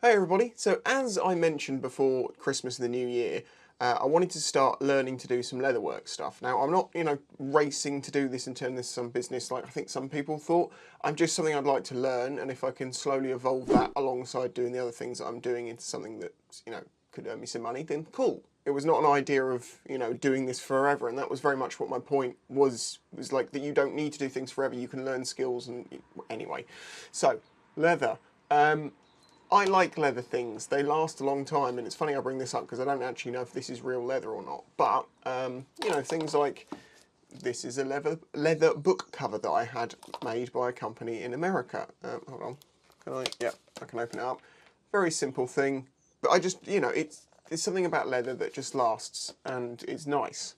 Hey everybody, so as I mentioned before Christmas and the New Year, I wanted to start learning to do some leatherwork stuff. Now I'm not, racing to do this and turn this some business like I think some people thought. I'm just something I'd like to learn, and if I can slowly evolve that alongside doing the other things that I'm doing into something that, could earn me some money, then cool. It was not an idea of, doing this forever, and that was very much what my point was like, that you don't need to do things forever, you can learn skills, and anyway. So, leather. I like leather things. They last a long time, and it's funny I bring this up because I don't actually know if this is real leather or not. But, things like this is a leather book cover that I had made by a company in America. Hold on. Yeah, I can open it up. Very simple thing. But I just, it's something about leather that just lasts, and it's nice.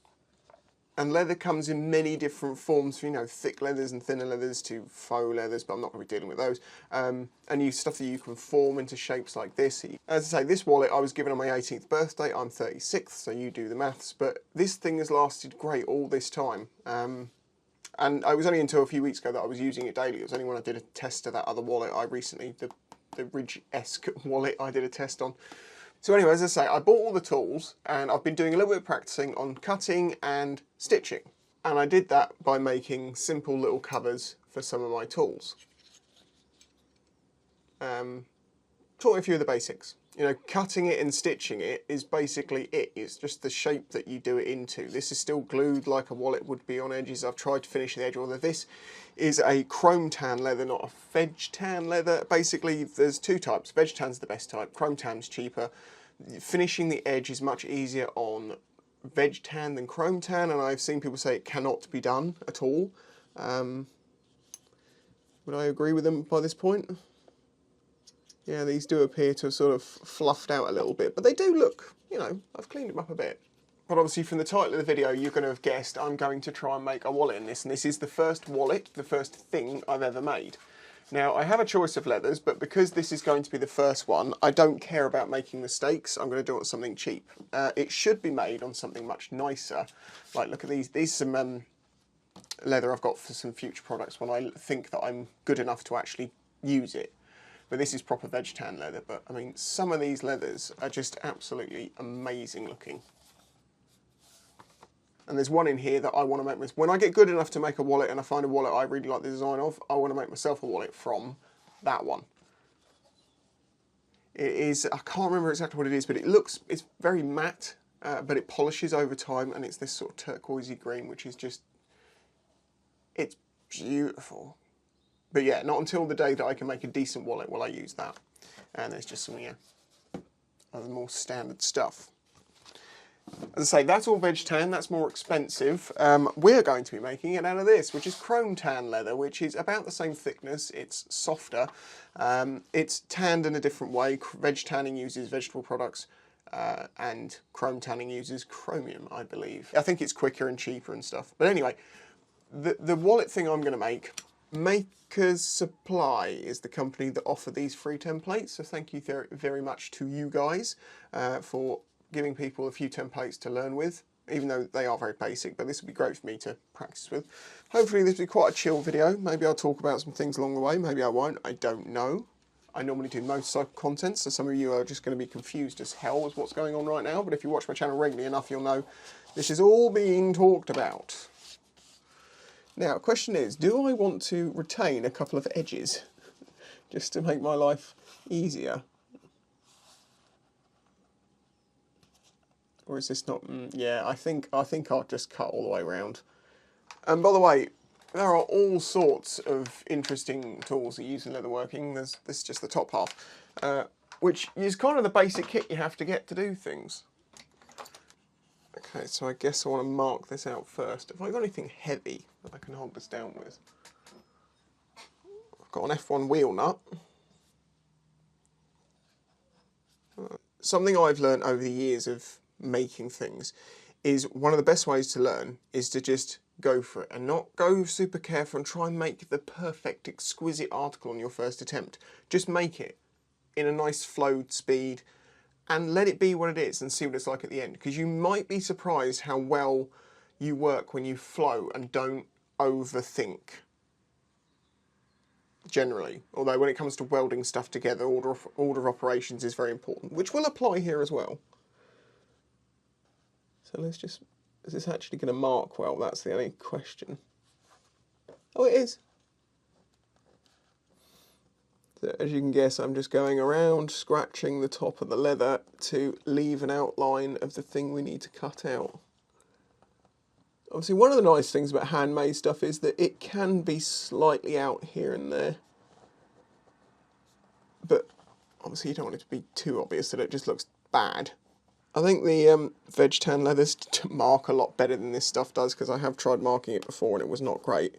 And leather comes in many different forms, thick leathers and thinner leathers to faux leathers, but I'm not going to be dealing with those. And stuff that you can form into shapes like this. As I say, this wallet I was given on my 18th birthday. I'm 36, so you do the maths. But this thing has lasted great all this time. And I was only until a few weeks ago that I was using it daily. It was only when I did a test of that other wallet I recently, the Ridge-esque wallet I did a test on. So anyway, as I say, I bought all the tools, and I've been doing a little bit of practicing on cutting and stitching. And I did that by making simple little covers for some of my tools. Taught a few of the basics. Cutting it and stitching it is basically it. It's just the shape that you do it into. This is still glued like a wallet would be on edges. I've tried to finish the edge, although this is a chrome tan leather, not a veg tan leather. Basically, there's two types. Veg tan's the best type. Chrome tan's cheaper. Finishing the edge is much easier on veg tan than chrome tan, and I've seen people say it cannot be done at all. Would I agree with them by this point? Yeah, these do appear to have sort of fluffed out a little bit, but they do look, I've cleaned them up a bit. But obviously from the title of the video, you're going to have guessed I'm going to try and make a wallet in this, and this is the first wallet, the first thing I've ever made. Now, I have a choice of leathers, but because this is going to be the first one, I don't care about making mistakes. I'm going to do it on something cheap. It should be made on something much nicer. Like, look at these. These are some leather I've got for some future products when I think that I'm good enough to actually use it. But this is proper veg tan leather. But, I mean, some of these leathers are just absolutely amazing looking. And there's one in here that I want to make. When I get good enough to make a wallet and I find a wallet I really like the design of, I want to make myself a wallet from that one. It is, I can't remember exactly what it is, but it's very matte, but it polishes over time, and it's this sort of turquoisey green, which is just, it's beautiful. But yeah, not until the day that I can make a decent wallet will I use that. And there's just some, other more standard stuff. As I say, that's all veg tan, that's more expensive. We're going to be making it out of this, which is chrome tan leather, which is about the same thickness, it's softer. It's tanned in a different way. Veg tanning uses vegetable products, and chrome tanning uses chromium, I believe. I think it's quicker and cheaper and stuff. But anyway, the wallet thing I'm going to make, Maker's Supply is the company that offer these free templates, so thank you very, very much to you guys for giving people a few templates to learn with, even though they are very basic, but this would be great for me to practice with. Hopefully this will be quite a chill video. Maybe I'll talk about some things along the way, maybe I won't, I don't know. I normally do motorcycle content, so some of you are just going to be confused as hell as what's going on right now, but if you watch my channel regularly enough, you'll know this is all being talked about. Now, the question is, do I want to retain a couple of edges just to make my life easier? Or is this not? Yeah, I think I'll just cut all the way around. And by the way, there are all sorts of interesting tools that you use in leatherworking. This is just the top half, which is kind of the basic kit you have to get to do things. Okay, so I guess I want to mark this out first. Have I got anything heavy that I can hold this down with? I've got an F1 wheel nut. Something I've learned over the years of making things is one of the best ways to learn is to just go for it and not go super careful and try and make the perfect exquisite article on your first attempt. Just make it in a nice flowed speed and let it be what it is and see what it's like at the end, because you might be surprised how well you work when you flow and don't overthink. generally. Although when it comes to welding stuff together, order of operations is very important, which will apply here as well. So let's just, is this actually going to mark well? That's the only question. Oh, it is. So as you can guess, I'm just going around, scratching the top of the leather to leave an outline of the thing we need to cut out. Obviously, one of the nice things about handmade stuff is that it can be slightly out here and there. But obviously you don't want it to be too obvious that it just looks bad. I think the veg tan leathers mark a lot better than this stuff does, because I have tried marking it before and it was not great.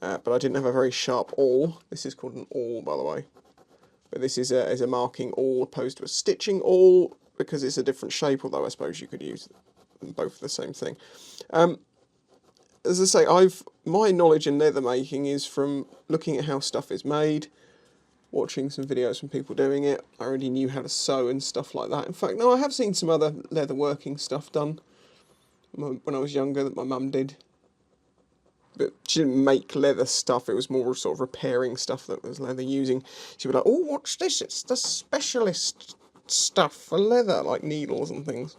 But I didn't have a very sharp awl. This is called an awl, by the way. But this is a marking awl opposed to a stitching awl, because it's a different shape, although I suppose you could use them both for the same thing. As I say, my knowledge in leather making is from looking at how stuff is made, watching some videos from people doing it. I already knew how to sew and stuff like that. In fact, no, I have seen some other leather working stuff done when I was younger that my mum did. But she didn't make leather stuff, it was more sort of repairing stuff that was leather using. She'd be like, oh, watch this, it's the specialist stuff for leather, like needles and things.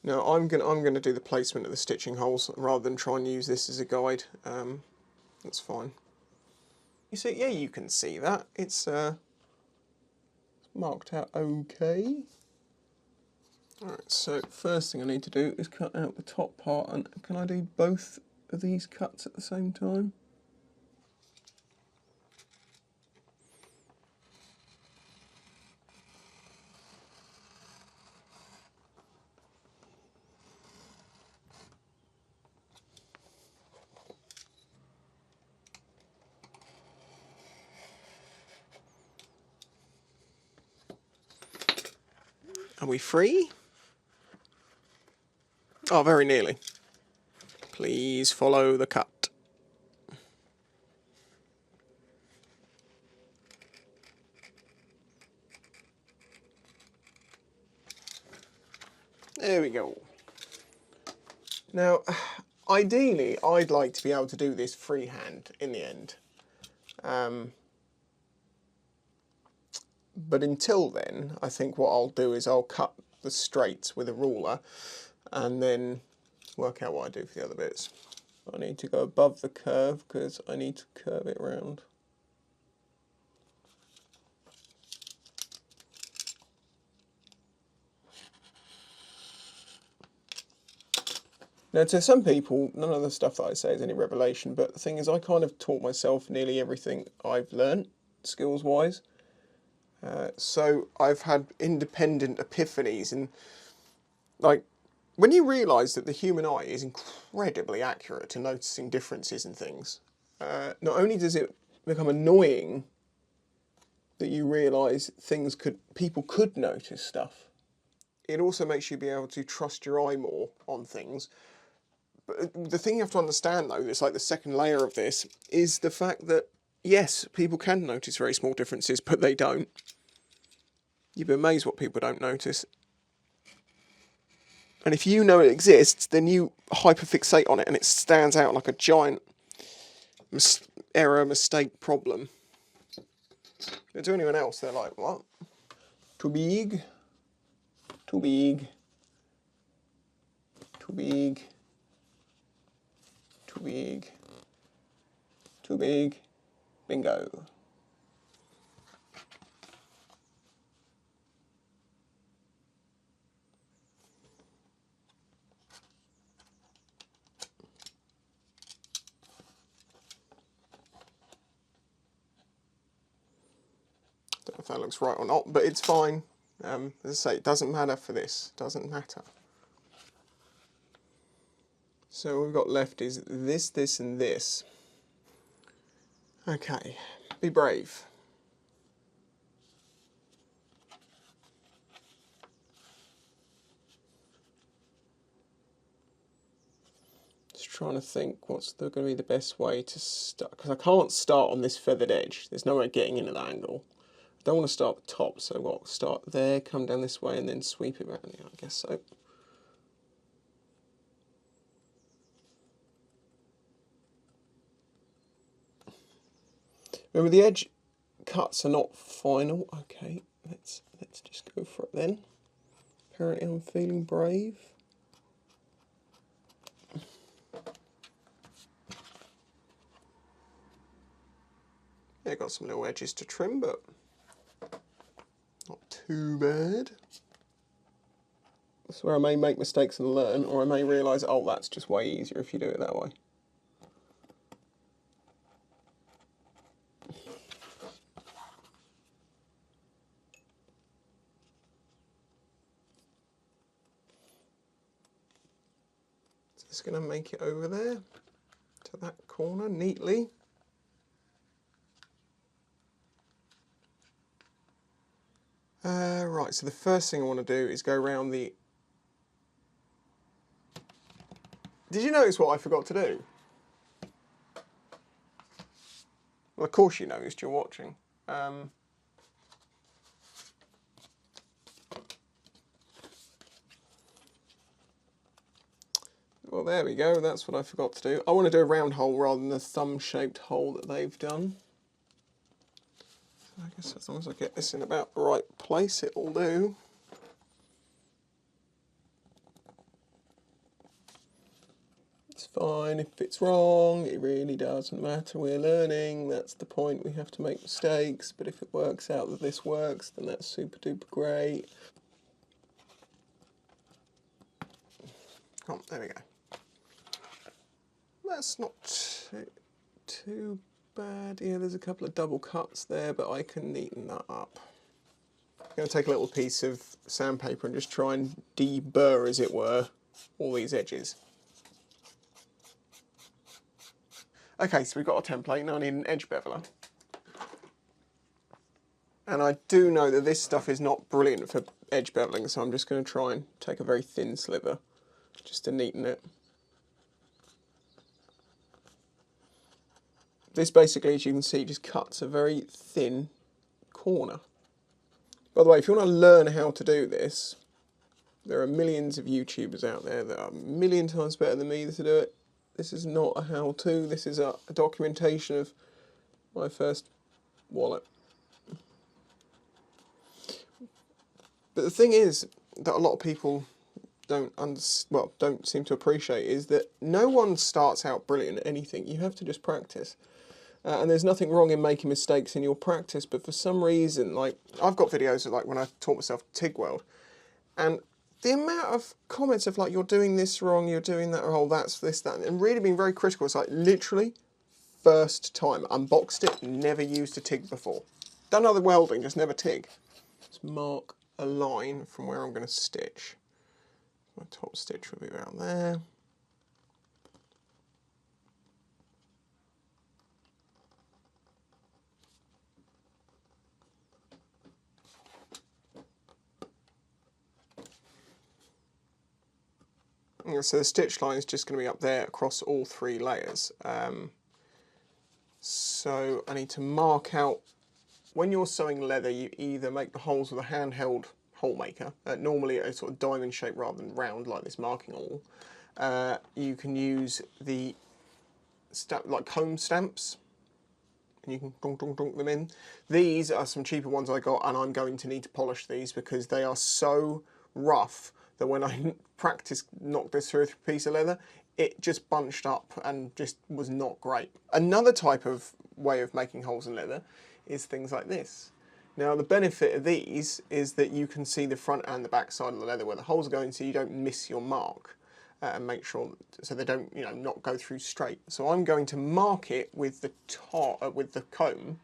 No, I'm gonna do the placement of the stitching holes rather than try and use this as a guide. That's fine. You see, yeah, you can see that. It's marked out okay. Alright, so first thing I need to do is cut out the top part, and can I do both of these cuts at the same time? Are we free? Oh, very nearly. Please follow the cut. There we go. Now, ideally, I'd like to be able to do this freehand in the end. But until then, I think what I'll do is I'll cut the straights with a ruler and then work out what I do for the other bits. I need to go above the curve because I need to curve it around. Now, to some people, none of the stuff that I say is any revelation, but the thing is, I kind of taught myself nearly everything I've learnt, skills-wise. So I've had independent epiphanies, and like, when you realise that the human eye is incredibly accurate to noticing differences in things, not only does it become annoying that you realise people could notice stuff, it also makes you be able to trust your eye more on things. But the thing you have to understand, though, it's like the second layer of this, is the fact that, yes, people can notice very small differences, but they don't. You'd be amazed what people don't notice. And if you know it exists, then you hyperfixate on it and it stands out like a giant error, mistake, problem. But to anyone else, they're like, what? Too big? Too big? Too big? Too big? Too big? Bingo. Don't know if that looks right or not, but it's fine. As I say, it doesn't matter for this. It doesn't matter. So what we've got left is this, this, and this. Okay, be brave. Just trying to think what's going to be the best way to start, because I can't start on this feathered edge. There's no way of getting in at that angle. I don't want to start at the top, so what? Start there, come down this way, and then sweep it back. Yeah, I guess so. Remember, the edge cuts are not final. Okay, let's just go for it then. Apparently I'm feeling brave. Yeah, got some little edges to trim, but not too bad. That's where I may make mistakes and learn, or I may realise, oh, that's just way easier if you do it that way. So just going to make it over there to that corner neatly. Right, so the first thing I want to do is go around the... Did you notice what I forgot to do? Well, of course you noticed, you're watching. Well, there we go, that's what I forgot to do. I want to do a round hole rather than the thumb-shaped hole that they've done. I guess as long as I get this in about the right place, it'll do. It's fine if it's wrong, it really doesn't matter, we're learning, that's the point, we have to make mistakes, but if it works out that this works, then that's super duper great. Oh, there we go. That's not too bad. Yeah, there's a couple of double cuts there, but I can neaten that up. I'm going to take a little piece of sandpaper and just try and deburr, as it were, all these edges. Okay, so we've got our template. Now I need an edge beveler. And I do know that this stuff is not brilliant for edge beveling, so I'm just going to try and take a very thin sliver just to neaten it. This basically, as you can see, just cuts a very thin corner. By the way, if you want to learn how to do this, there are millions of YouTubers out there that are a million times better than me to do it. This is not a how-to, this is a documentation of my first wallet. But the thing is that a lot of people don't seem to appreciate is that no one starts out brilliant at anything. You have to just practice. And there's nothing wrong in making mistakes in your practice, but for some reason, like, I've got videos of, like, when I taught myself TIG weld, and the amount of comments of, like, you're doing this wrong, you're doing that wrong, that's this, that, and really being very critical. It's like, literally, first time, unboxed it, never used a TIG before. Done other welding, just never TIG. Let's mark a line from where I'm going to stitch. My top stitch will be around there. So the stitch line is just going to be up there across all 3 layers. So I need to mark out, when you're sewing leather, you either make the holes with a handheld hole maker, normally a sort of diamond shape rather than round like this marking awl. You can use the like comb stamps, and you can dunk them in. These are some cheaper ones I got, and I'm going to need to polish these because they are so rough that when I knocked this through a piece of leather, it just bunched up and just was not great. Another type of way of making holes in leather is things like this. Now the benefit of these is that you can see the front and the back side of the leather where the holes are going, so you don't miss your mark, and make sure so they don't, you know, not go through straight. So I'm going to mark it with the with the comb,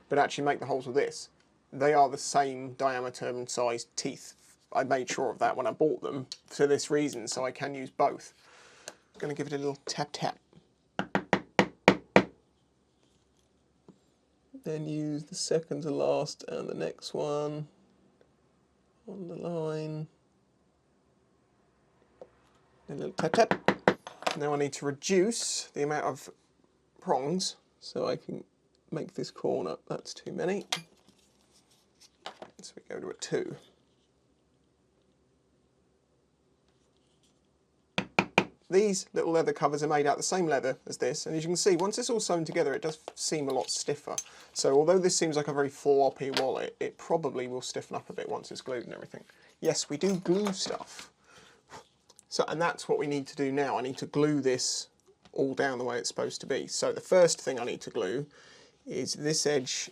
but actually make the holes with this. They are the same diameter and size teeth. I made sure of that when I bought them for this reason, so I can use both. I'm going to give it a little tap tap. Then use the second to last and the next one on the line. A little tap tap. Now I need to reduce the amount of prongs so I can make this corner. That's too many. So we go to a 2. these little leather covers are made out of the same leather as this, and as you can see, once it's all sewn together, it does seem a lot stiffer. So although this seems like a very floppy wallet, it probably will stiffen up a bit once it's glued and everything. Yes, we do glue stuff. So, and that's what we need to do now. I need to glue this all down the way it's supposed to be. So the first thing I need to glue is this edge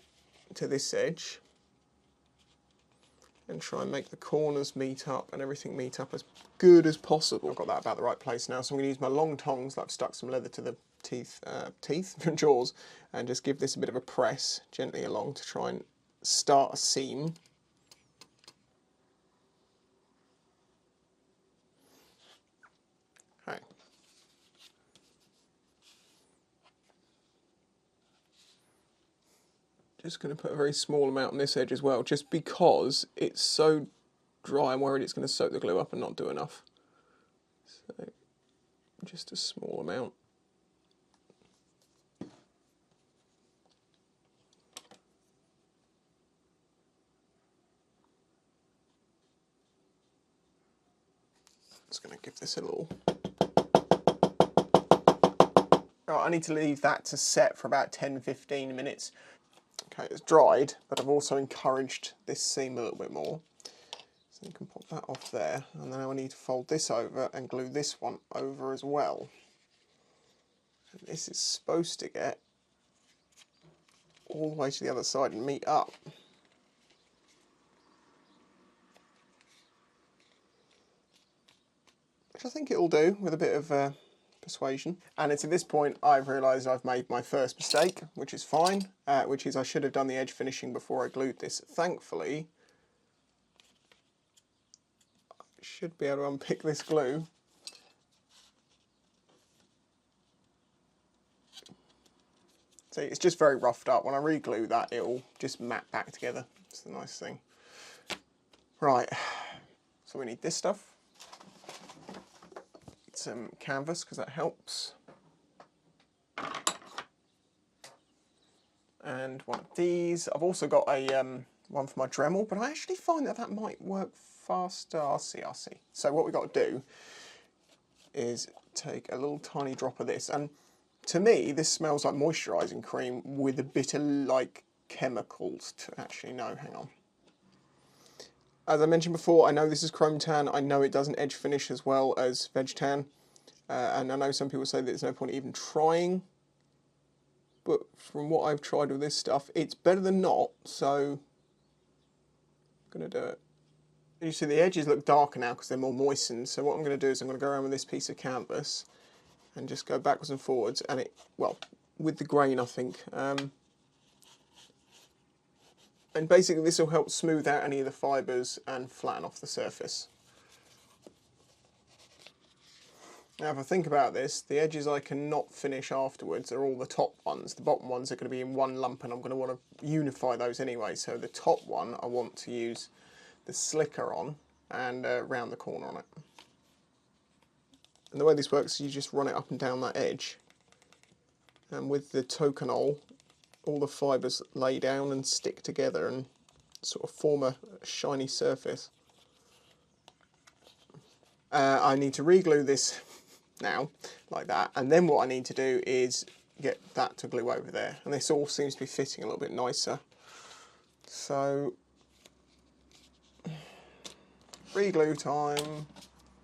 to this edge, and try and make the corners meet up and everything meet up as good as possible. I've got that about the right place now, so I'm going to use my long tongs that I've stuck some leather to the jaws, and just give this a bit of a press gently along to try and start a seam. Okay. Just going to put a very small amount on this edge as well, just because it's so dry. I'm worried it's going to soak the glue up and not do enough. So just a small amount. Just going to give this a little... Right, I need to leave that to set for about 10-15 minutes. Okay, it's dried, but I've also encouraged this seam a little bit more. So you can pop that off there, and then I need to fold this over and glue this one over as well. And this is supposed to get all the way to the other side and meet up. Which I think it'll do with a bit of persuasion. And it's at this point I've realised I've made my first mistake, which is fine, which is I should have done the edge finishing before I glued this. Thankfully, I should be able to unpick this glue. See, it's just very roughed up. When I re-glue that, it'll just mat back together. It's the nice thing. Right, so we need this stuff. Some canvas, because that helps. And one of these. I've also got a one for my Dremel, but I actually find that that might work faster. I'll see. So what we've got to do is take a little tiny drop of this, and to me this smells like moisturising cream with a bit of like chemicals to actually no, hang on. As I mentioned before, I know this is chrome tan. I know it doesn't edge finish as well as veg tan. And I know some people say that there's no point even trying. But from what I've tried with this stuff, it's better than not. So I'm going to do it. You see the edges look darker now because they're more moistened. So what I'm going to do is I'm going to go around with this piece of canvas and just go backwards and forwards. And it, well, with the grain, I think. And basically this will help smooth out any of the fibres and flatten off the surface. Now if I think about this, the edges I cannot finish afterwards are all the top ones. The bottom ones are going to be in one lump, and I'm going to want to unify those anyway. So the top one I want to use the slicker on and round the corner on it. And the way this works is you just run it up and down that edge. And with the tokonol, all the fibres lay down and stick together and sort of form a shiny surface. I need to re-glue this now, like that, and then what I need to do is get that to glue over there, and this all seems to be fitting a little bit nicer. So, re-glue time.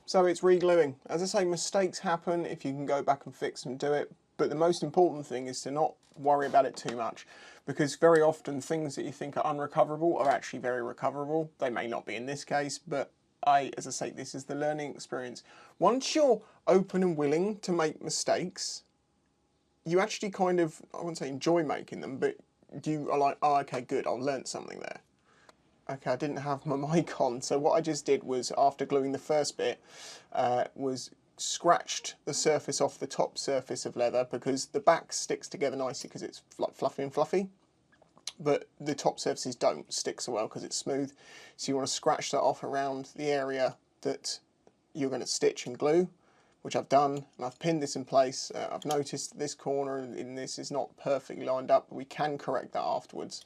So it's re-gluing. As I say, mistakes happen. If you can go back and fix them, do it. But the most important thing is to not worry about it too much, because very often things that you think are unrecoverable are actually very recoverable. They may not be in this case, but as I say, this is the learning experience. Once you're open and willing to make mistakes, you actually kind of, I wouldn't say enjoy making them, but you are like, oh, okay, good, I've learnt something there. Okay, I didn't have my mic on, so what I just did was, after gluing the first bit, was scratched the surface off the top surface of leather, because the back sticks together nicely because it's like fluffy and fluffy, but the top surfaces don't stick so well because it's smooth. So you want to scratch that off around the area that you're going to stitch and glue, which I've done, and I've pinned this in place. I've noticed that this corner in this is not perfectly lined up, but we can correct that afterwards.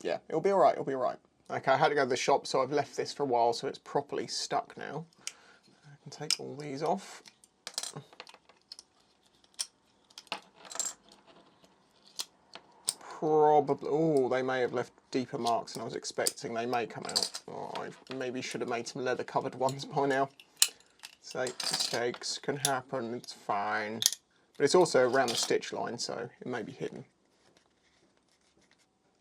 Yeah, it'll be alright, it'll be alright. Okay, I had to go to the shop, so I've left this for a while, so it's properly stuck now. I and take all these off. Probably, oh, they may have left deeper marks than I was expecting. They may come out. Oh, I maybe should have made some leather covered ones by now. So mistakes can happen, it's fine. But it's also around the stitch line, so it may be hidden.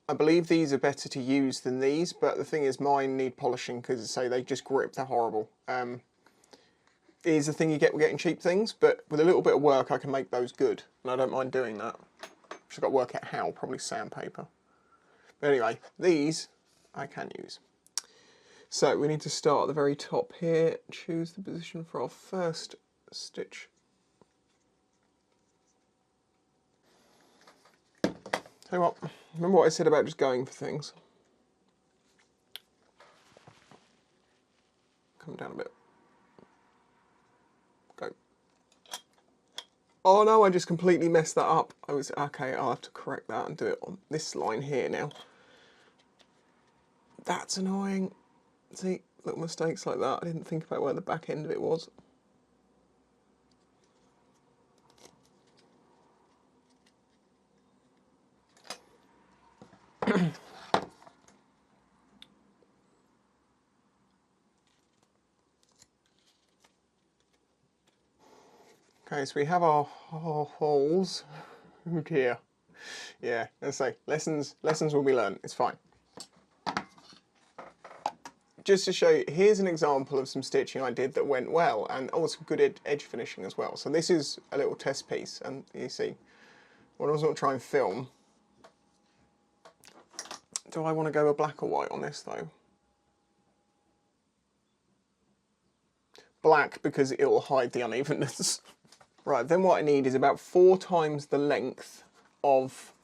I believe these are better to use than these, but the thing is mine need polishing because, as I say, they just grip, they're horrible. It is the thing you get with getting cheap things, but with a little bit of work I can make those good, and I don't mind doing that. Just got to work out how, probably sandpaper. But anyway, these I can use. So we need to start at the very top here, choose the position for our first stitch. Tell you what, remember what I said about just going for things? Come down a bit. Go. Oh no, I just completely messed that up. Okay, I'll have to correct that and do it on this line here now. That's annoying. See, little mistakes like that. I didn't think about where the back end of it was. Okay, so we have our holes. Oh dear. Yeah, let's say lessons will be learned. It's fine. Just to show you, here's an example of some stitching I did that went well, and also good edge finishing as well. So this is a little test piece, and you see, when I was going to try and film, do I want to go with black or white on this though? Black, because it will hide the unevenness. Right, then what I need is about 4 times the length of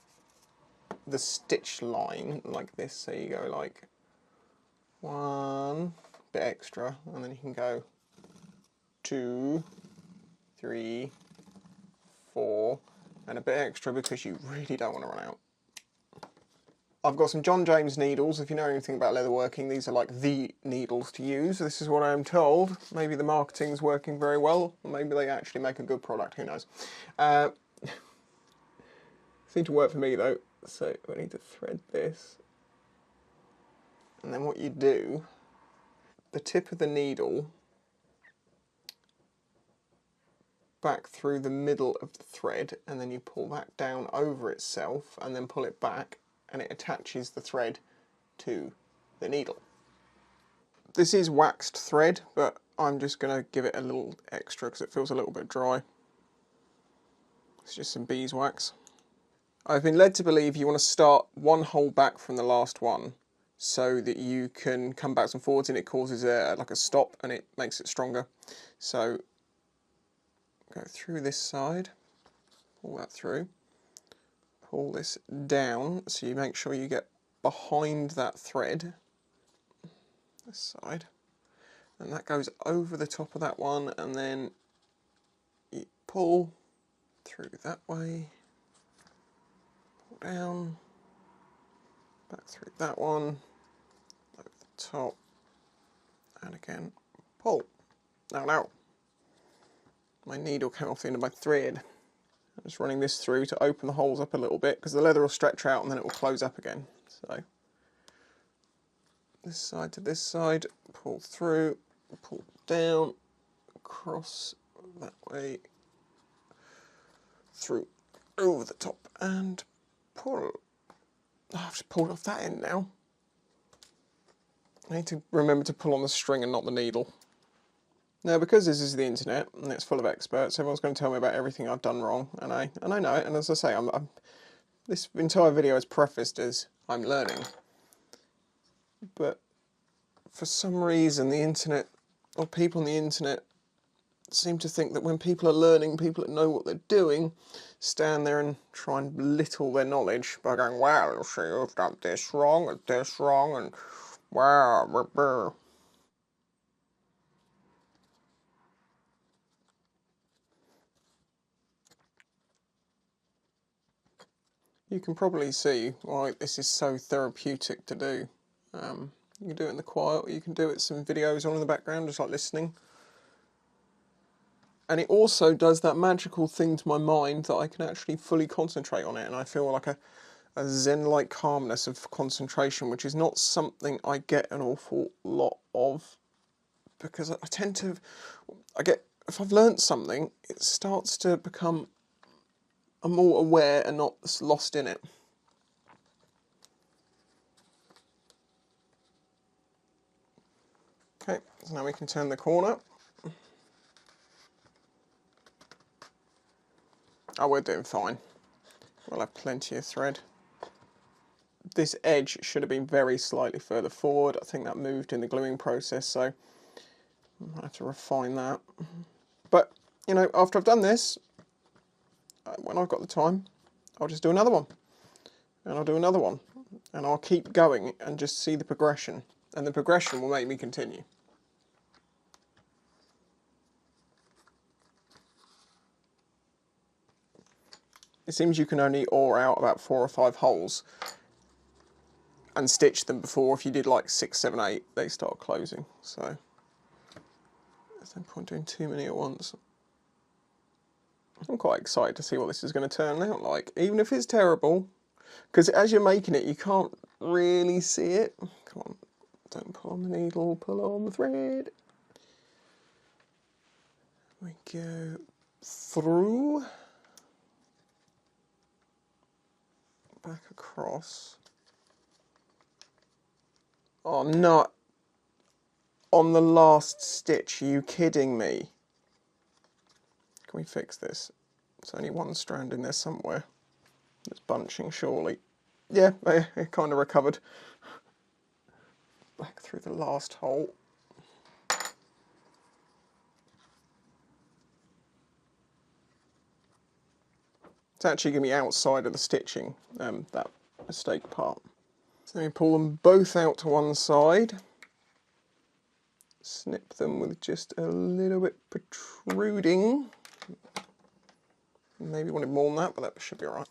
the stitch line, like this. So you go like 1 bit extra, and then you can go 2, 3, 4, and a bit extra because you really don't want to run out. I've got some John James needles. If you know anything about leatherworking, these are like the needles to use. This is what I'm told. Maybe the marketing's working very well, or maybe they actually make a good product, who knows. Seem to work for me though, so I need to thread this. And then what you do, the tip of the needle back through the middle of the thread, and then you pull that down over itself, and then pull it back, and it attaches the thread to the needle. This is waxed thread, but I'm just going to give it a little extra because it feels a little bit dry. It's just some beeswax. I've been led to believe you want to start one hole back from the last one so that you can come backwards and forwards, and it causes like a stop and it makes it stronger. So go through this side, pull that through. Pull this down so you make sure you get behind that thread, this side, and that goes over the top of that one, and then you pull through that way, pull down, back through that one, over the top, and again pull. Now, my needle came off the end of my thread. I'm just running this through to open the holes up a little bit because the leather will stretch out and then it will close up again. So this side to this side, pull through, pull down, across that way, through, over the top, and pull. Oh, I've just pulled off that end now. I need to remember to pull on the string and not the needle. Now, because this is the internet and it's full of experts, everyone's going to tell me about everything I've done wrong, and I know it. And as I say, this entire video is prefaced as I'm learning. But for some reason, the internet, or people on the internet, seem to think that when people are learning, people that know what they're doing, stand there and try and belittle their knowledge by going, "Well, you see, you've done this wrong and wow, brr, brr." You can probably see why this is so therapeutic to do. You can do it in the quiet, or you can do it some videos on in the background, just like listening. And it also does that magical thing to my mind that I can actually fully concentrate on it, and I feel like a zen-like calmness of concentration, which is not something I get an awful lot of, because I tend to, if I've learnt something, it starts to become, I'm more aware and not lost in it. Okay, so now we can turn the corner. Oh, we're doing fine. We'll have plenty of thread. This edge should have been very slightly further forward. I think that moved in the gluing process, so I might have to refine that. But, you know, after I've done this, when I've got the time, I'll just do another one. And I'll do another one. And I'll keep going and just see the progression. And the progression will make me continue. It seems you can only awe out about 4 or 5 holes and stitch them before, if you did like 6, 7, 8, they start closing. So there's no point doing too many at once. I'm quite excited to see what this is going to turn out like, even if it's terrible, because as you're making it, you can't really see it. Come on, don't pull on the needle, pull on the thread. We go through, back across. Oh, no. On the last stitch, are you kidding me? Can we fix this? There's only one strand in there somewhere. It's bunching, surely. Yeah, it kind of recovered. Back through the last hole. It's actually going to be outside of the stitching, that mistake part. So we pull them both out to one side. Snip them with just a little bit protruding. Maybe wanted more than that, but that should be alright.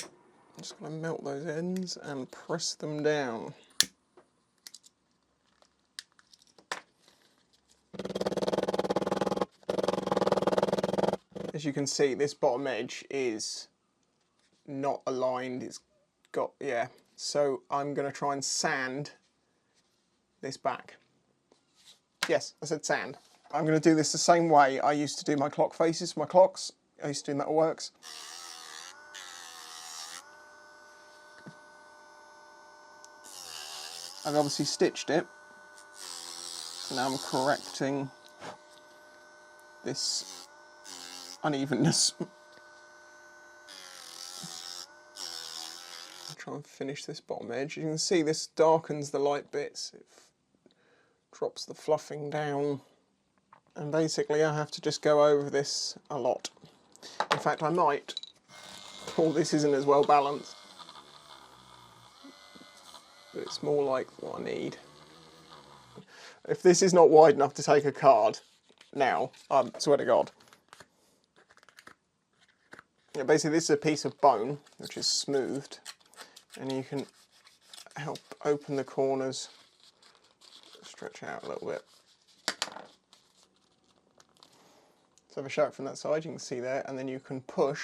I'm just going to melt those ends and press them down. As you can see, this bottom edge is not aligned. It's got, yeah. So I'm going to try and sand this back. Yes, I said sand. I'm going to do this the same way I used to do my clock faces for my clocks. I used to do Metalworks. I've obviously stitched it. Now I'm correcting this unevenness. I'll try and finish this bottom edge. You can see this darkens the light bits. It drops the fluffing down. And basically I have to just go over this a lot. In fact, I might. Oh, this isn't as well balanced. But it's more like what I need. If this is not wide enough to take a card now, I swear to God. Yeah, basically this is a piece of bone which is smoothed, and you can help open the corners, stretch out a little bit. So if I show it from that side, you can see there, and then you can push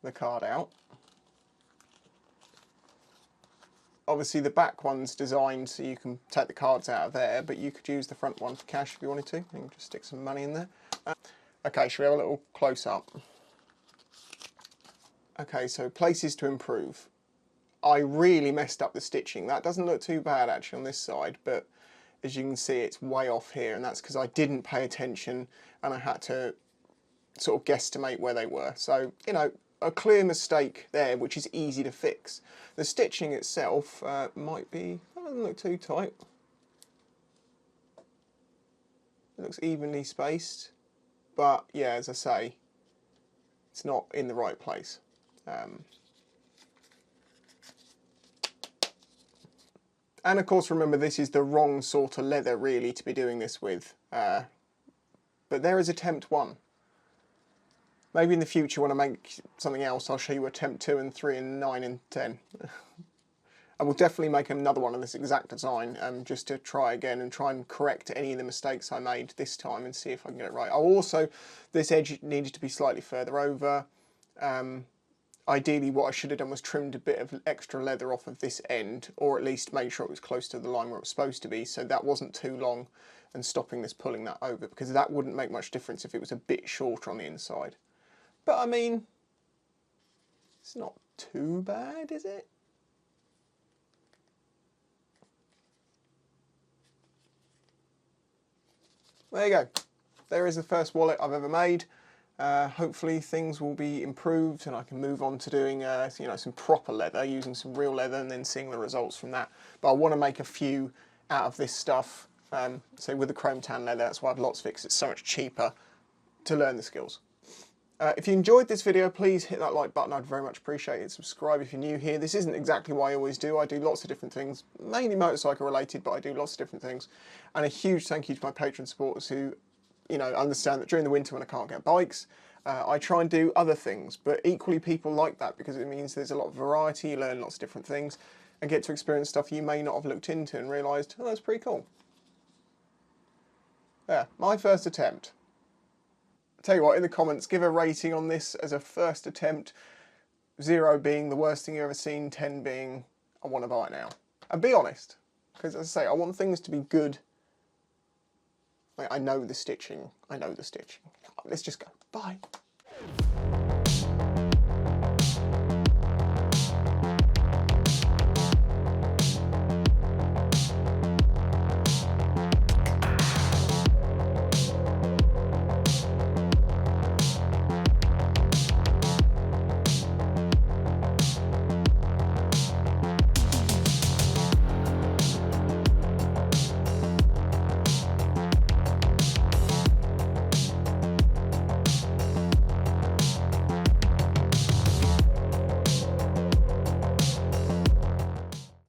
the card out. Obviously the back one's designed so you can take the cards out of there, but you could use the front one for cash if you wanted to. You can just stick some money in there. Okay, shall we have a little close-up? Okay, so places to improve. I really messed up the stitching. That doesn't look too bad actually on this side, but as you can see it's way off here, and that's because I didn't pay attention and I had to sort of guesstimate where they were. So, you know, a clear mistake there, which is easy to fix. The stitching itself might be, that doesn't look too tight. It looks evenly spaced, but yeah, as I say, it's not in the right place. And of course, remember, this is the wrong sort of leather really to be doing this with. But there is attempt 1. Maybe in the future when I make something else, I'll show you attempt 2 and 3 and 9 and 10. I will definitely make another one of this exact design just to try again and try and correct any of the mistakes I made this time and see if I can get it right. Also, this edge needed to be slightly further over. Ideally what I should have done was trimmed a bit of extra leather off of this end, or at least make sure it was close to the line where it was supposed to be, so that wasn't too long and stopping this pulling that over, because that wouldn't make much difference if it was a bit shorter on the inside. But I mean, it's not too bad, is it? There you go. There is the first wallet I've ever made. Hopefully things will be improved and I can move on to doing you know, some proper leather, using some real leather and then seeing the results from that. But I want to make a few out of this stuff. So with the chrome tan leather, that's why I've lots fixed. It's so much cheaper to learn the skills. If you enjoyed this video, please hit that like button. I'd very much appreciate it. Subscribe if you're new here. This isn't exactly what I always do. I do lots of different things, mainly motorcycle related, but I do lots of different things. And a huge thank you to my Patreon supporters who, you know, understand that during the winter when I can't get bikes, I try and do other things. But equally, people like that because it means there's a lot of variety. You learn lots of different things and get to experience stuff you may not have looked into and realised, oh, that's pretty cool. Yeah, my first attempt. Tell you what, in the comments, give a rating on this as a first attempt. 0 being the worst thing you've ever seen, 10 being I want to buy it now. And be honest, because as I say, I want things to be good. Like, I know the stitching. Let's just go. Bye.